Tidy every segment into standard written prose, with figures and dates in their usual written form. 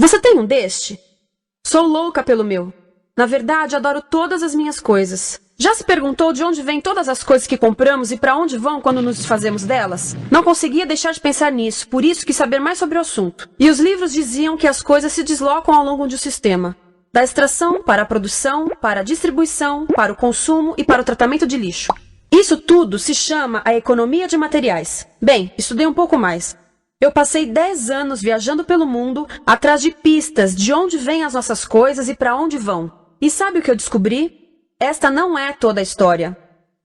Você tem um deste? Sou louca pelo meu. Na verdade, adoro todas as minhas coisas. Já se perguntou de onde vêm todas as coisas que compramos e para onde vão quando nos desfazemos delas? Não conseguia deixar de pensar nisso, por isso quis saber mais sobre o assunto. E os livros diziam que as coisas se deslocam ao longo de um sistema. Da extração, para a produção, para a distribuição, para o consumo e para o tratamento de lixo. Isso tudo se chama a economia de materiais. Bem, estudei um pouco mais. Eu passei 10 anos viajando pelo mundo, atrás de pistas de onde vêm as nossas coisas e para onde vão. E sabe o que eu descobri? Esta não é toda a história.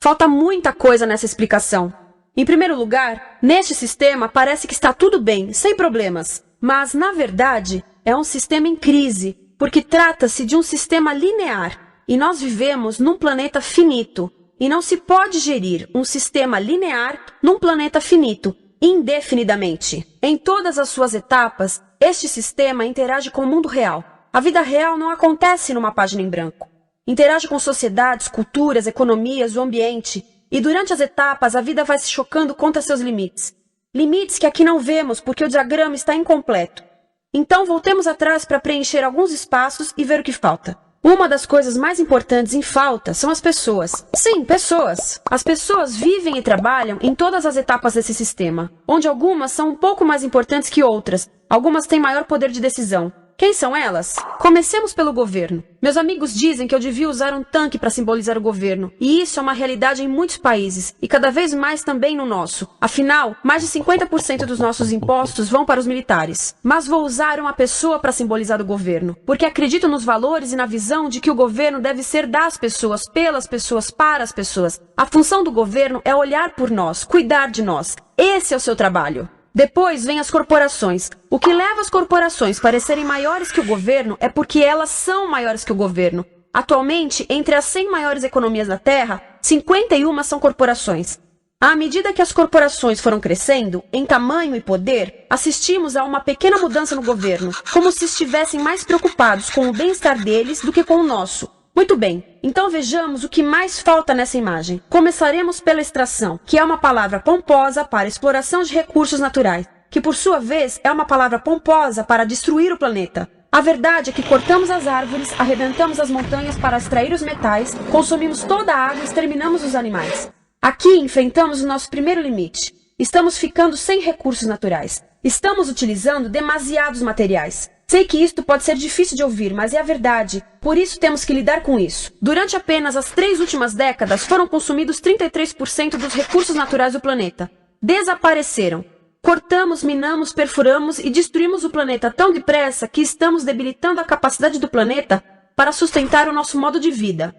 Falta muita coisa nessa explicação. Em primeiro lugar, neste sistema parece que está tudo bem, sem problemas. Mas, na verdade, é um sistema em crise, porque trata-se de um sistema linear. E nós vivemos num planeta finito. E não se pode gerir um sistema linear num planeta finito, indefinidamente. Em todas as suas etapas, este sistema interage com o mundo real. A vida real não acontece numa página em branco. Interage com sociedades, culturas, economias, o ambiente. E durante as etapas, a vida vai se chocando contra seus limites. Limites que aqui não vemos porque o diagrama está incompleto. Então voltemos atrás para preencher alguns espaços e ver o que falta. Uma das coisas mais importantes em falta são as pessoas. Sim, pessoas. As pessoas vivem e trabalham em todas as etapas desse sistema, onde algumas são um pouco mais importantes que outras. Algumas têm maior poder de decisão. Quem são elas? Comecemos pelo governo. Meus amigos dizem que eu devia usar um tanque para simbolizar o governo. E isso é uma realidade em muitos países, e cada vez mais também no nosso. Afinal, mais de 50% dos nossos impostos vão para os militares. Mas vou usar uma pessoa para simbolizar o governo, porque acredito nos valores e na visão de que o governo deve ser das pessoas, pelas pessoas, para as pessoas. A função do governo é olhar por nós, cuidar de nós. Esse é o seu trabalho. Depois vem as corporações. O que leva as corporações a parecerem maiores que o governo é porque elas são maiores que o governo. Atualmente, entre as 100 maiores economias da Terra, 51 são corporações. À medida que as corporações foram crescendo, em tamanho e poder, assistimos a uma pequena mudança no governo, como se estivessem mais preocupados com o bem-estar deles do que com o nosso. Muito bem, então vejamos o que mais falta nessa imagem. Começaremos pela extração, que é uma palavra pomposa para exploração de recursos naturais, que por sua vez é uma palavra pomposa para destruir o planeta. A verdade é que cortamos as árvores, arrebentamos as montanhas para extrair os metais, consumimos toda a água e exterminamos os animais. Aqui enfrentamos o nosso primeiro limite. Estamos ficando sem recursos naturais. Estamos utilizando demasiados materiais. Sei que isto pode ser difícil de ouvir, mas é a verdade. Por isso temos que lidar com isso. Durante apenas as 3 últimas décadas, foram consumidos 33% dos recursos naturais do planeta. Desapareceram. Cortamos, minamos, perfuramos e destruímos o planeta tão depressa que estamos debilitando a capacidade do planeta para sustentar o nosso modo de vida.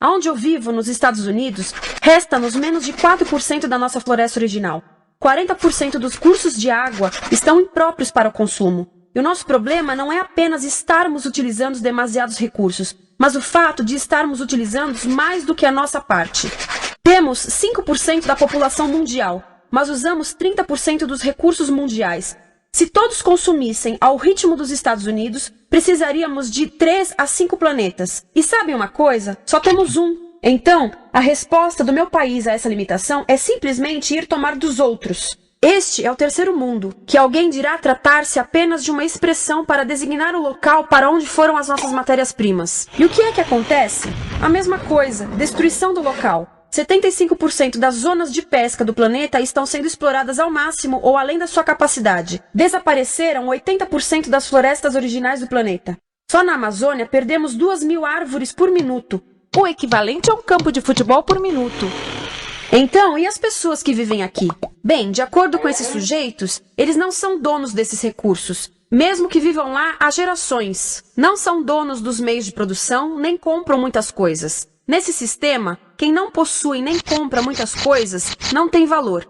Onde eu vivo, nos Estados Unidos, resta-nos menos de 4% da nossa floresta original. 40% dos cursos de água estão impróprios para o consumo. E o nosso problema não é apenas estarmos utilizando demasiados recursos, mas o fato de estarmos utilizando mais do que a nossa parte. Temos 5% da população mundial, mas usamos 30% dos recursos mundiais. Se todos consumissem ao ritmo dos Estados Unidos, precisaríamos de 3 a 5 planetas. E sabem uma coisa? Só temos um. Então, a resposta do meu país a essa limitação é simplesmente ir tomar dos outros. Este é o terceiro mundo, que alguém dirá tratar-se apenas de uma expressão para designar o local para onde foram as nossas matérias-primas. E o que é que acontece? A mesma coisa, destruição do local. 75% das zonas de pesca do planeta estão sendo exploradas ao máximo ou além da sua capacidade. Desapareceram 80% das florestas originais do planeta. Só na Amazônia perdemos 2.000 árvores por minuto, o equivalente a um campo de futebol por minuto. Então, e as pessoas que vivem aqui? Bem, de acordo com esses sujeitos, eles não são donos desses recursos. Mesmo que vivam lá há gerações. Não são donos dos meios de produção, nem compram muitas coisas. Nesse sistema, quem não possui nem compra muitas coisas não tem valor.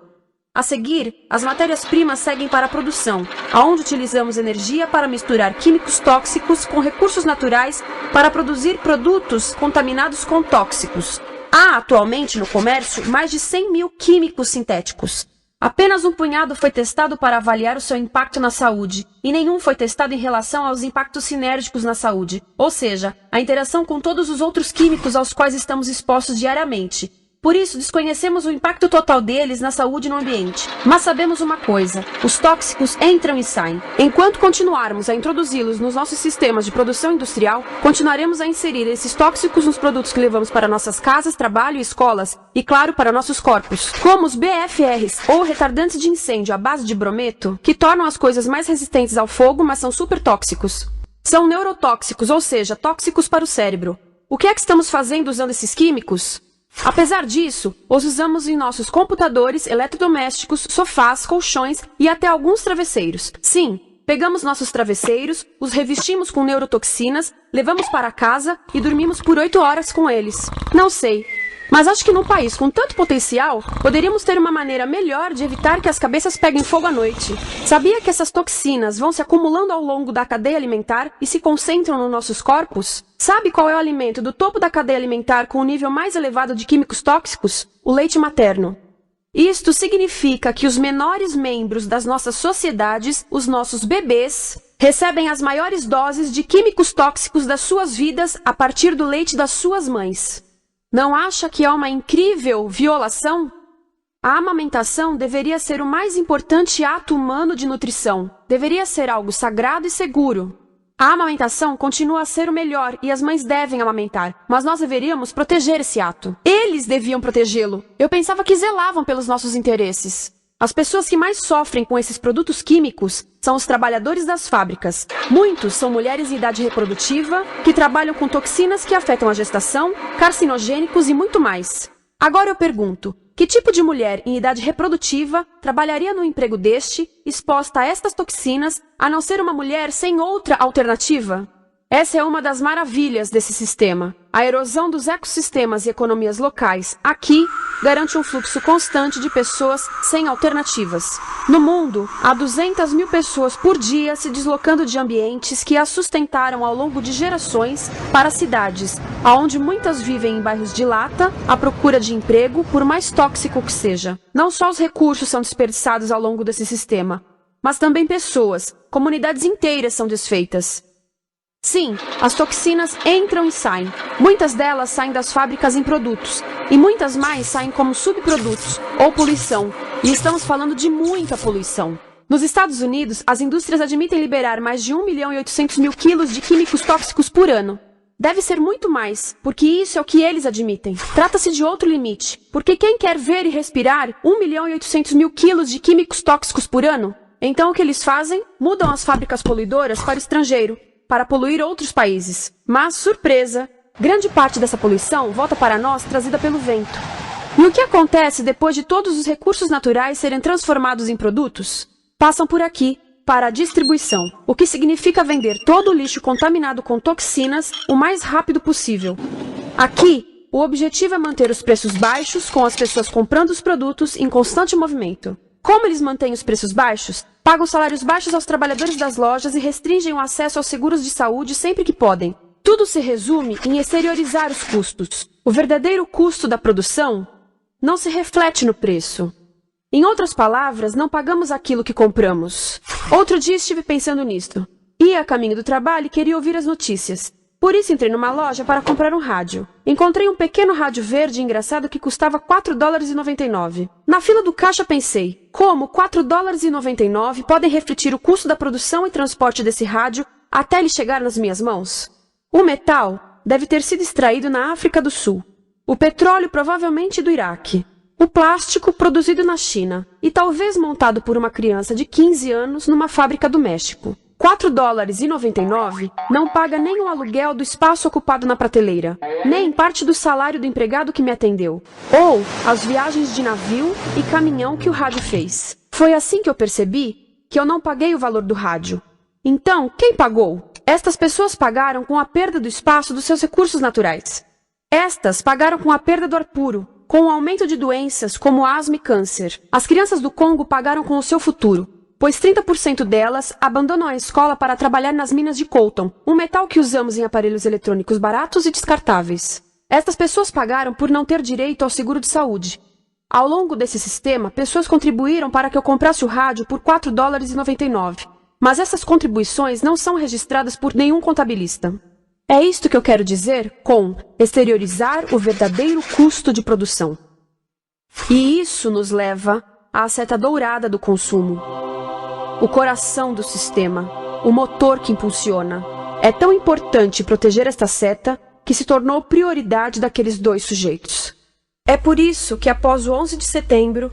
A seguir, as matérias-primas seguem para a produção, aonde utilizamos energia para misturar químicos tóxicos com recursos naturais para produzir produtos contaminados com tóxicos. Há atualmente no comércio mais de 100.000 químicos sintéticos. Apenas um punhado foi testado para avaliar o seu impacto na saúde, e nenhum foi testado em relação aos impactos sinérgicos na saúde, ou seja, a interação com todos os outros químicos aos quais estamos expostos diariamente. Por isso, desconhecemos o impacto total deles na saúde e no ambiente. Mas sabemos uma coisa: os tóxicos entram e saem. Enquanto continuarmos a introduzi-los nos nossos sistemas de produção industrial, continuaremos a inserir esses tóxicos nos produtos que levamos para nossas casas, trabalho e escolas, e claro, para nossos corpos. Como os BFRs, ou retardantes de incêndio à base de brometo, que tornam as coisas mais resistentes ao fogo, mas são super tóxicos. São neurotóxicos, ou seja, tóxicos para o cérebro. O que é que estamos fazendo usando esses químicos? Apesar disso, os usamos em nossos computadores, eletrodomésticos, sofás, colchões e até alguns travesseiros. Sim, pegamos nossos travesseiros, os revestimos com neurotoxinas, levamos para casa e dormimos por 8 horas com eles. Não sei, mas acho que num país com tanto potencial, poderíamos ter uma maneira melhor de evitar que as cabeças peguem fogo à noite. Sabia que essas toxinas vão se acumulando ao longo da cadeia alimentar e se concentram nos nossos corpos? Sabe qual é o alimento do topo da cadeia alimentar com o nível mais elevado de químicos tóxicos? O leite materno. Isto significa que os menores membros das nossas sociedades, os nossos bebês, recebem as maiores doses de químicos tóxicos das suas vidas a partir do leite das suas mães. Não acha que é uma incrível violação? A amamentação deveria ser o mais importante ato humano de nutrição. Deveria ser algo sagrado e seguro. A amamentação continua a ser o melhor e as mães devem amamentar, mas nós deveríamos proteger esse ato. Eles deviam protegê-lo. Eu pensava que zelavam pelos nossos interesses. As pessoas que mais sofrem com esses produtos químicos são os trabalhadores das fábricas. Muitos são mulheres em idade reprodutiva, que trabalham com toxinas que afetam a gestação, carcinogênicos e muito mais. Agora eu pergunto, que tipo de mulher em idade reprodutiva trabalharia num emprego deste, exposta a estas toxinas, a não ser uma mulher sem outra alternativa? Essa é uma das maravilhas desse sistema. A erosão dos ecossistemas e economias locais aqui garante um fluxo constante de pessoas sem alternativas. No mundo, há 200 mil pessoas por dia se deslocando de ambientes que as sustentaram ao longo de gerações para cidades, onde muitas vivem em bairros de lata, à procura de emprego, por mais tóxico que seja. Não só os recursos são desperdiçados ao longo desse sistema, mas também pessoas, comunidades inteiras são desfeitas. Sim, as toxinas entram e saem. Muitas delas saem das fábricas em produtos, e muitas mais saem como subprodutos, ou poluição. E estamos falando de muita poluição. Nos Estados Unidos, as indústrias admitem liberar mais de 1.800.000 quilos de químicos tóxicos por ano. Deve ser muito mais, porque isso é o que eles admitem. Trata-se de outro limite, porque quem quer ver e respirar 1.800.000 quilos de químicos tóxicos por ano? Então o que eles fazem? Mudam as fábricas poluidoras para o estrangeiro, para poluir outros países. Mas, surpresa, grande parte dessa poluição volta para nós trazida pelo vento. E o que acontece depois de todos os recursos naturais serem transformados em produtos? Passam por aqui, para a distribuição, o que significa vender todo o lixo contaminado com toxinas o mais rápido possível. Aqui, o objetivo é manter os preços baixos, com as pessoas comprando os produtos em constante movimento. Como eles mantêm os preços baixos? Pagam salários baixos aos trabalhadores das lojas e restringem o acesso aos seguros de saúde sempre que podem. Tudo se resume em exteriorizar os custos. O verdadeiro custo da produção não se reflete no preço. Em outras palavras, não pagamos aquilo que compramos. Outro dia estive pensando nisto. Ia a caminho do trabalho e queria ouvir as notícias. Por isso entrei numa loja para comprar um rádio. Encontrei um pequeno rádio verde engraçado que custava $4,99. Na fila do caixa pensei, como $4,99 podem refletir o custo da produção e transporte desse rádio até ele chegar nas minhas mãos? O metal deve ter sido extraído na África do Sul. O petróleo provavelmente do Iraque. O plástico produzido na China e talvez montado por uma criança de 15 anos numa fábrica do México. $4,99 não paga nem o aluguel do espaço ocupado na prateleira, nem parte do salário do empregado que me atendeu, ou as viagens de navio e caminhão que o rádio fez. Foi assim que eu percebi que eu não paguei o valor do rádio. Então, quem pagou? Estas pessoas pagaram com a perda do espaço dos seus recursos naturais. Estas pagaram com a perda do ar puro, com o aumento de doenças como asma e câncer. As crianças do Congo pagaram com o seu futuro, pois 30% delas abandonam a escola para trabalhar nas minas de coltan, um metal que usamos em aparelhos eletrônicos baratos e descartáveis. Estas pessoas pagaram por não ter direito ao seguro de saúde. Ao longo desse sistema, pessoas contribuíram para que eu comprasse o rádio por $4,99. Mas essas contribuições não são registradas por nenhum contabilista. É isto que eu quero dizer com exteriorizar o verdadeiro custo de produção. E isso nos leva à seta dourada do consumo. O coração do sistema, o motor que impulsiona. É tão importante proteger esta seta que se tornou prioridade daqueles dois sujeitos. É por isso que após o 11 de setembro,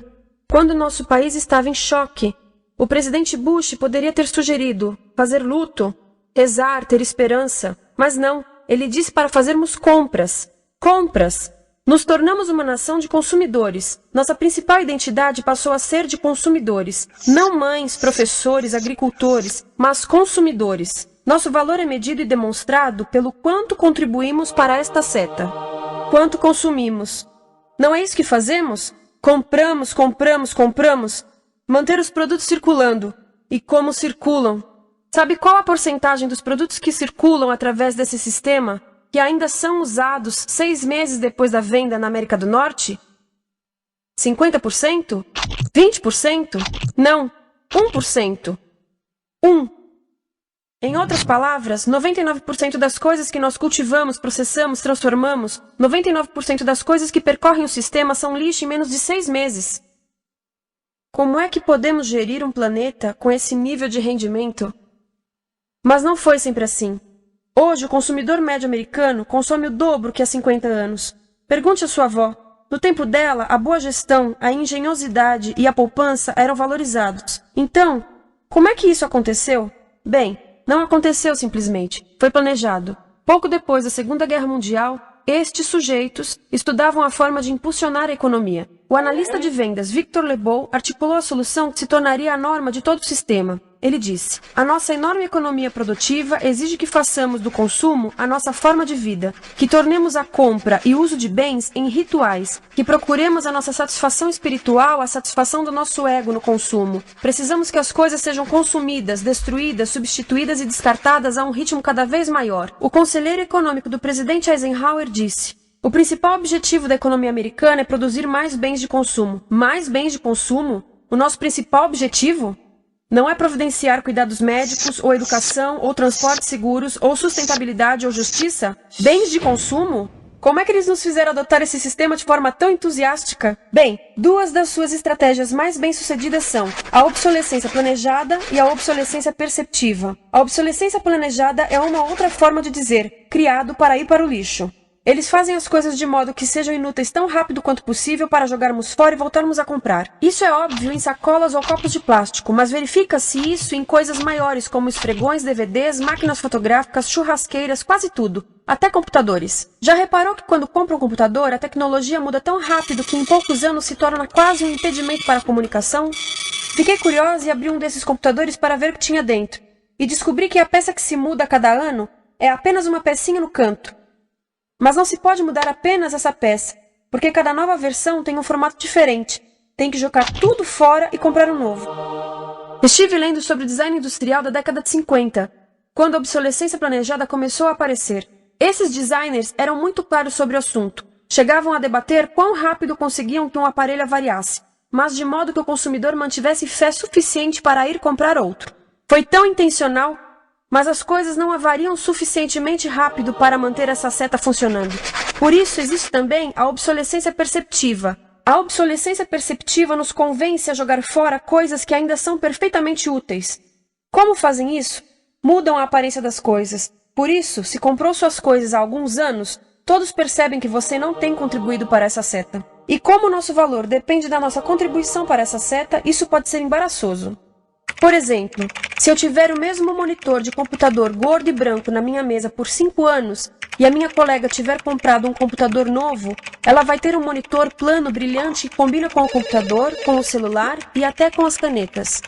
quando nosso país estava em choque, o presidente Bush poderia ter sugerido fazer luto, rezar, ter esperança, mas não, ele disse para fazermos compras. Compras! Nos tornamos uma nação de consumidores. Nossa principal identidade passou a ser de consumidores. Não mães, professores, agricultores, mas consumidores. Nosso valor é medido e demonstrado pelo quanto contribuímos para esta seta. Quanto consumimos. Não é isso que fazemos? Compramos, compramos, compramos. Manter os produtos circulando. E como circulam? Sabe qual a porcentagem dos produtos que circulam através desse sistema que ainda são usados 6 meses depois da venda na América do Norte? 50%? 20%? Não, 1%. 1. Em outras palavras, 99% das coisas que nós cultivamos, processamos, transformamos, 99% das coisas que percorrem o sistema são lixo em menos de 6 meses. Como é que podemos gerir um planeta com esse nível de rendimento? Mas não foi sempre assim. Hoje, o consumidor médio americano consome o dobro que há 50 anos. Pergunte à sua avó. No tempo dela, a boa gestão, a engenhosidade e a poupança eram valorizados. Então, como é que isso aconteceu? Bem, não aconteceu simplesmente. Foi planejado. Pouco depois da Segunda Guerra Mundial, estes sujeitos estudavam a forma de impulsionar a economia. O analista de vendas Victor Lebow articulou a solução que se tornaria a norma de todo o sistema. Ele disse: a nossa enorme economia produtiva exige que façamos do consumo a nossa forma de vida, que tornemos a compra e uso de bens em rituais, que procuremos a nossa satisfação espiritual, a satisfação do nosso ego no consumo. Precisamos que as coisas sejam consumidas, destruídas, substituídas e descartadas a um ritmo cada vez maior. O conselheiro econômico do presidente Eisenhower disse: o principal objetivo da economia americana é produzir mais bens de consumo. Mais bens de consumo? O nosso principal objetivo? Não é providenciar cuidados médicos, ou educação, ou transportes seguros, ou sustentabilidade, ou justiça? Bens de consumo? Como é que eles nos fizeram adotar esse sistema de forma tão entusiástica? Bem, 2 das suas estratégias mais bem-sucedidas são a obsolescência planejada e a obsolescência perceptiva. A obsolescência planejada é uma outra forma de dizer criado para ir para o lixo. Eles fazem as coisas de modo que sejam inúteis tão rápido quanto possível para jogarmos fora e voltarmos a comprar. Isso é óbvio em sacolas ou copos de plástico, mas verifica-se isso em coisas maiores como esfregões, DVDs, máquinas fotográficas, churrasqueiras, quase tudo. Até computadores. Já reparou que quando compra um computador, a tecnologia muda tão rápido que em poucos anos se torna quase um impedimento para a comunicação? Fiquei curiosa e abri um desses computadores para ver o que tinha dentro. E descobri que a peça que se muda a cada ano é apenas uma pecinha no canto. Mas não se pode mudar apenas essa peça, porque cada nova versão tem um formato diferente. Tem que jogar tudo fora e comprar um novo. Estive lendo sobre o design industrial da década de 50, quando a obsolescência planejada começou a aparecer. Esses designers eram muito claros sobre o assunto. Chegavam a debater quão rápido conseguiam que um aparelho avariasse, mas de modo que o consumidor mantivesse fé suficiente para ir comprar outro. Foi tão intencional, mas as coisas não avariam suficientemente rápido para manter essa seta funcionando. Por isso existe também a obsolescência perceptiva. A obsolescência perceptiva nos convence a jogar fora coisas que ainda são perfeitamente úteis. Como fazem isso? Mudam a aparência das coisas. Por isso, se comprou suas coisas há alguns anos, todos percebem que você não tem contribuído para essa seta. E como o nosso valor depende da nossa contribuição para essa seta, isso pode ser embaraçoso. Por exemplo, se eu tiver o mesmo monitor de computador gordo e branco na minha mesa por 5 anos e a minha colega tiver comprado um computador novo, ela vai ter um monitor plano brilhante que combina com o computador, com o celular e até com as canetas.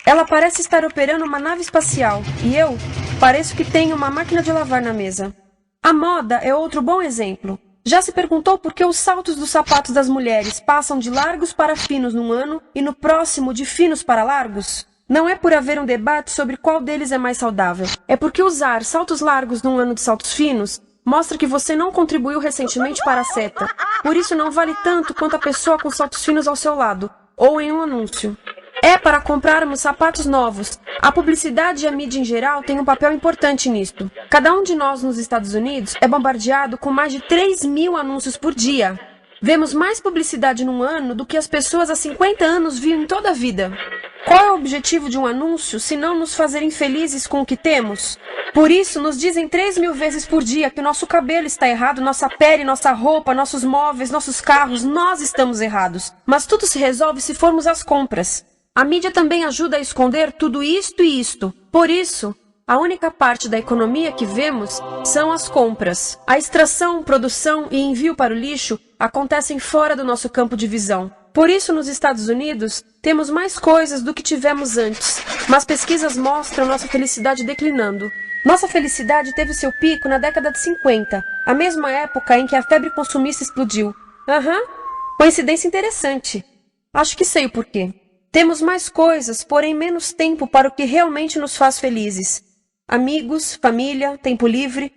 Ela parece estar operando uma nave espacial e eu pareço que tenho uma máquina de lavar na mesa. A moda é outro bom exemplo. Já se perguntou por que os saltos dos sapatos das mulheres passam de largos para finos num ano e no próximo de finos para largos? Não é por haver um debate sobre qual deles é mais saudável. É porque usar saltos largos num ano de saltos finos mostra que você não contribuiu recentemente para a seta. Por isso não vale tanto quanto a pessoa com saltos finos ao seu lado, ou em um anúncio. É para comprarmos sapatos novos. A publicidade e a mídia em geral têm um papel importante nisto. Cada um de nós nos Estados Unidos é bombardeado com mais de 3.000 anúncios por dia. Vemos mais publicidade num ano do que as pessoas há 50 anos viam em toda a vida. Qual é o objetivo de um anúncio, se não nos fazer infelizes com o que temos? Por isso, nos dizem 3.000 vezes por dia que o nosso cabelo está errado, nossa pele, nossa roupa, nossos móveis, nossos carros, nós estamos errados. Mas tudo se resolve se formos às compras. A mídia também ajuda a esconder tudo isto e isto. Por isso, a única parte da economia que vemos são as compras. A extração, produção e envio para o lixo acontecem fora do nosso campo de visão. Por isso, nos Estados Unidos, temos mais coisas do que tivemos antes, mas pesquisas mostram nossa felicidade declinando. Nossa felicidade teve seu pico na década de 50, a mesma época em que a febre consumista explodiu. Coincidência interessante. Acho que sei o porquê. Temos mais coisas, porém menos tempo para o que realmente nos faz felizes. Amigos, família, tempo livre.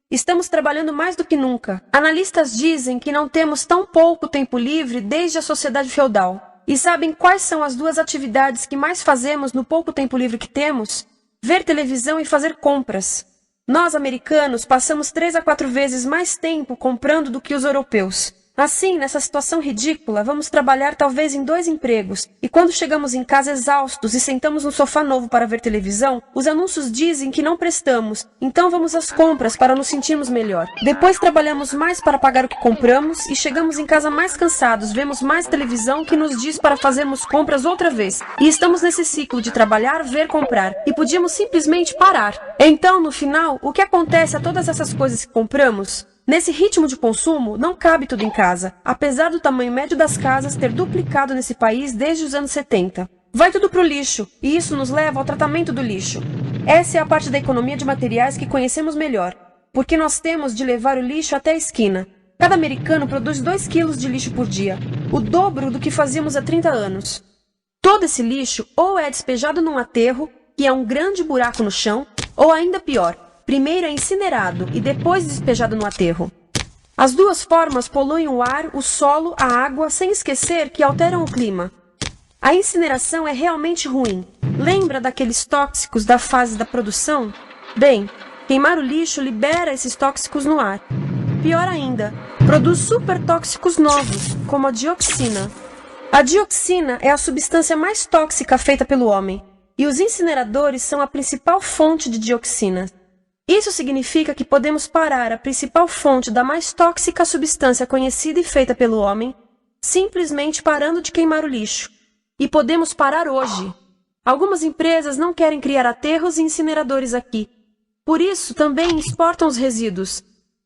Estamos trabalhando mais do que nunca. Analistas dizem que não temos tão pouco tempo livre desde a sociedade feudal. E sabem quais são as duas atividades que mais fazemos no pouco tempo livre que temos? Ver televisão e fazer compras. Nós, americanos, passamos 3 a 4 vezes mais tempo comprando do que os europeus. Assim, nessa situação ridícula, vamos trabalhar talvez em 2 empregos, e quando chegamos em casa exaustos e sentamos no sofá novo para ver televisão, os anúncios dizem que não prestamos, então vamos às compras para nos sentirmos melhor. Depois trabalhamos mais para pagar o que compramos e chegamos em casa mais cansados, vemos mais televisão que nos diz para fazermos compras outra vez. E estamos nesse ciclo de trabalhar, ver, comprar, e podíamos simplesmente parar. Então, no final, o que acontece a todas essas coisas que compramos? Nesse ritmo de consumo, não cabe tudo em casa, apesar do tamanho médio das casas ter duplicado nesse país desde os anos 70. Vai tudo pro lixo, e isso nos leva ao tratamento do lixo. Essa é a parte da economia de materiais que conhecemos melhor, porque nós temos de levar o lixo até a esquina. Cada americano produz 2 quilos de lixo por dia, o dobro do que fazíamos há 30 anos. Todo esse lixo ou é despejado num aterro, que é um grande buraco no chão, ou ainda pior, primeiro é incinerado e depois despejado no aterro. As duas formas poluem o ar, o solo, a água, sem esquecer que alteram o clima. A incineração é realmente ruim. Lembra daqueles tóxicos da fase da produção? Bem, queimar o lixo libera esses tóxicos no ar. Pior ainda, produz supertóxicos novos, como a dioxina. A dioxina é a substância mais tóxica feita pelo homem, e os incineradores são a principal fonte de dioxina. Isso significa que podemos parar a principal fonte da mais tóxica substância conhecida e feita pelo homem, simplesmente parando de queimar o lixo. E podemos parar hoje. Algumas empresas não querem criar aterros e incineradores aqui. Por isso, também exportam os resíduos.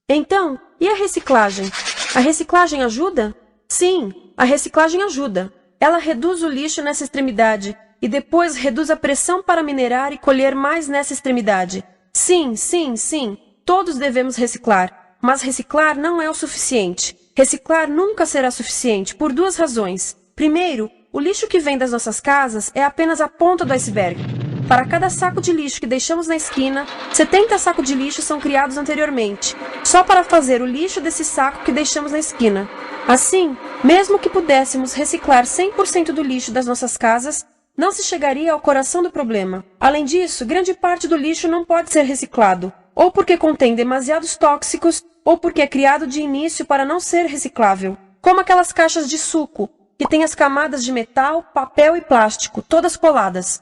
Então, e a reciclagem? A reciclagem ajuda? Sim, a reciclagem ajuda. Ela reduz o lixo nessa extremidade e depois reduz a pressão para minerar e colher mais nessa extremidade. Sim, todos devemos reciclar, mas reciclar não é o suficiente. Reciclar nunca será suficiente, por 2 razões. Primeiro, o lixo que vem das nossas casas é apenas a ponta do iceberg. Para cada saco de lixo que deixamos na esquina, 70 sacos de lixo são criados anteriormente, só para fazer o lixo desse saco que deixamos na esquina. Assim, mesmo que pudéssemos reciclar 100% do lixo das nossas casas, não se chegaria ao coração do problema. Além disso, grande parte do lixo não pode ser reciclado, ou porque contém demasiados tóxicos, ou porque é criado de início para não ser reciclável, como aquelas caixas de suco, que têm as camadas de metal, papel e plástico, todas coladas.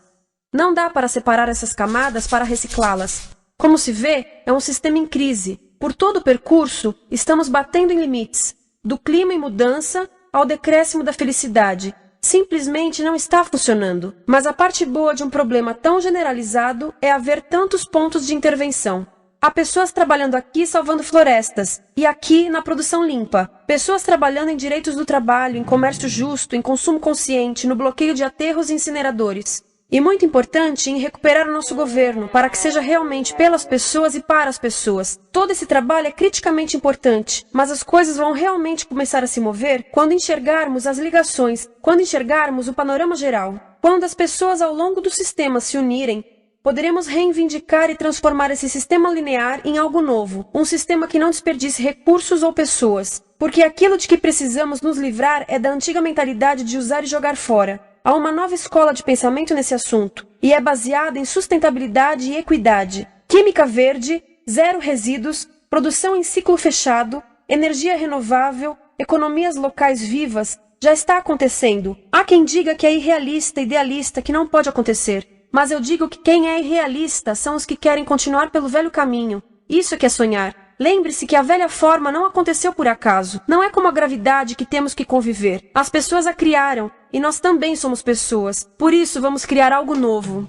Não dá para separar essas camadas para reciclá-las. Como se vê, é um sistema em crise. Por todo o percurso, estamos batendo em limites, do clima em mudança ao decréscimo da felicidade. Simplesmente não está funcionando. Mas a parte boa de um problema tão generalizado é haver tantos pontos de intervenção. Há pessoas trabalhando aqui salvando florestas, e aqui na produção limpa. Pessoas trabalhando em direitos do trabalho, em comércio justo, em consumo consciente, no bloqueio de aterros e incineradores. E muito importante, em recuperar o nosso governo, para que seja realmente pelas pessoas e para as pessoas. Todo esse trabalho é criticamente importante, mas as coisas vão realmente começar a se mover quando enxergarmos as ligações, quando enxergarmos o panorama geral. Quando as pessoas ao longo do sistema se unirem, poderemos reivindicar e transformar esse sistema linear em algo novo, um sistema que não desperdice recursos ou pessoas. Porque aquilo de que precisamos nos livrar é da antiga mentalidade de usar e jogar fora. Há uma nova escola de pensamento nesse assunto, e é baseada em sustentabilidade e equidade, química verde, 0 resíduos, produção em ciclo fechado, energia renovável, economias locais vivas, já está acontecendo. Há quem diga que é irrealista, idealista, que não pode acontecer. Mas eu digo que quem é irrealista são os que querem continuar pelo velho caminho. Isso é que é sonhar. Lembre-se que a velha forma não aconteceu por acaso. Não é como a gravidade que temos que conviver. As pessoas a criaram, e nós também somos pessoas. Por isso, vamos criar algo novo.